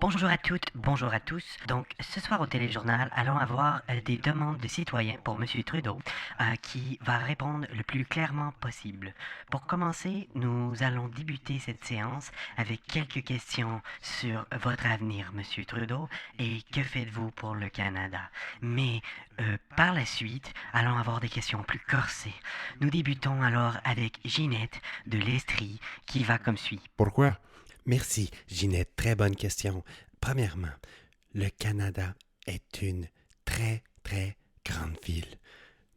Bonjour à toutes, bonjour à tous. Donc, ce soir au téléjournal, allons avoir des demandes de citoyens pour Monsieur Trudeau, qui va répondre le plus clairement possible. Pour commencer, nous allons débuter cette séance avec quelques questions sur votre avenir, Monsieur Trudeau, et que faites-vous pour le Canada. Mais par la suite, allons avoir des questions plus corsées. Nous débutons alors avec Ginette de l'Estrie, qui va comme suit. Pourquoi? Merci, Ginette. Très bonne question. Premièrement, le Canada est une très, très grande ville.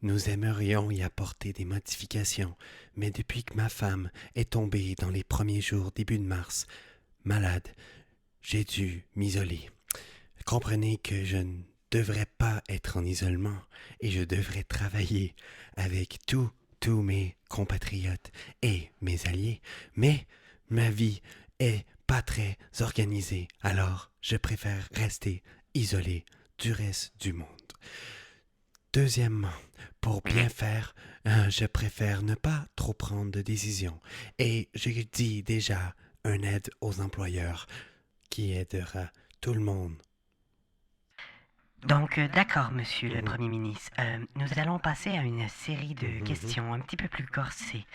Nous aimerions y apporter des modifications, mais depuis que ma femme est tombée dans les premiers jours début de mars, malade, j'ai dû m'isoler. Comprenez que je ne devrais pas être en isolement et je devrais travailler avec tous mes compatriotes et mes alliés, mais ma vie est pas très organisée, alors je préfère rester isolé du reste du monde. Deuxièmement, pour bien faire, je préfère ne pas trop prendre de décisions et je dis déjà une aide aux employeurs qui aidera tout le monde. Donc, d'accord, Monsieur le Mhm, Premier ministre. Nous allons passer à une série de mhm, questions un petit peu plus corsées.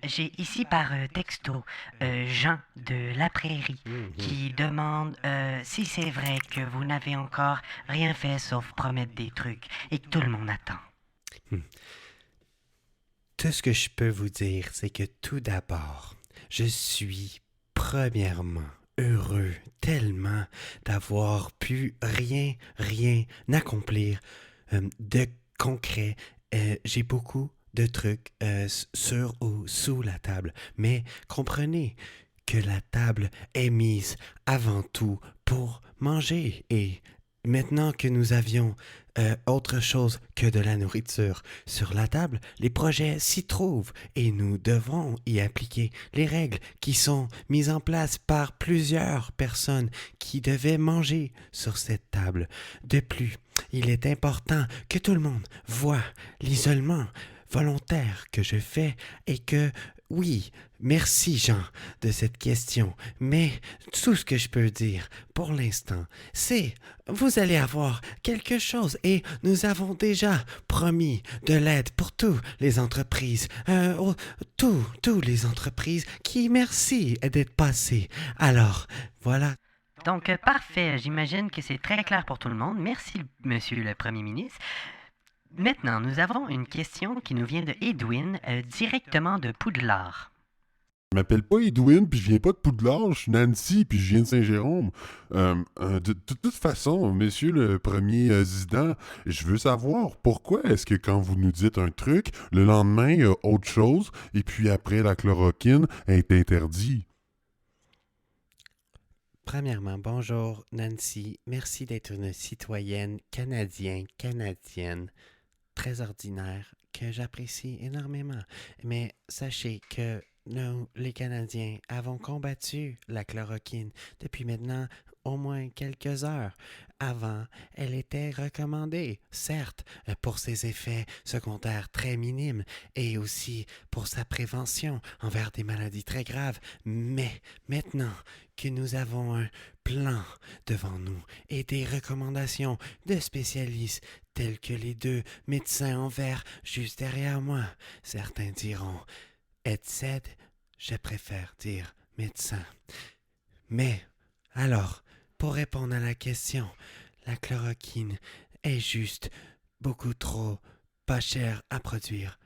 J'ai ici par texto Jean de La Prairie mhm, mhm. qui demande si c'est vrai que vous n'avez encore rien fait sauf promettre des trucs et que tout le monde attend. Tout ce que je peux vous dire, c'est que tout d'abord, je suis premièrement heureux tellement d'avoir pu rien accomplir de concret. J'ai beaucoup de trucs sur ou sous la table, mais comprenez que la table est mise avant tout pour manger et maintenant que nous avions autre chose que de la nourriture sur la table, les projets s'y trouvent et nous devrons y appliquer les règles qui sont mises en place par plusieurs personnes qui devaient manger sur cette table. De plus, il est important que tout le monde voit l'isolement volontaire que je fais et que, oui, merci Jean de cette question, mais tout ce que je peux dire pour l'instant, c'est vous allez avoir quelque chose et nous avons déjà promis de l'aide pour toutes les entreprises, tous les entreprises qui merci d'être passées. Alors, voilà. Donc, parfait. J'imagine que c'est très clair pour tout le monde. Merci, Monsieur le Premier ministre. Maintenant, nous avons une question qui nous vient de Edwin, directement de Poudlard. Je m'appelle pas Edwin, puis je viens pas de Poudlard, je suis Nancy, puis je viens de Saint-Jérôme. De toute façon, monsieur le premier président, je veux savoir pourquoi est-ce que quand vous nous dites un truc, le lendemain, il y a autre chose, et puis après, la chloroquine est interdite. Premièrement, bonjour Nancy, merci d'être une citoyenne canadienne, très ordinaire, que j'apprécie énormément. Mais sachez que nous, les Canadiens, avons combattu la chloroquine depuis maintenant au moins quelques heures. Avant, elle était recommandée, certes, pour ses effets secondaires très minimes et aussi pour sa prévention envers des maladies très graves. Mais maintenant que nous avons un plan devant nous et des recommandations de spécialistes tels que les deux médecins en vert juste derrière moi, certains diront Ed, je préfère dire médecin. Mais, alors, pour répondre à la question, la chloroquine est juste beaucoup trop pas chère à produire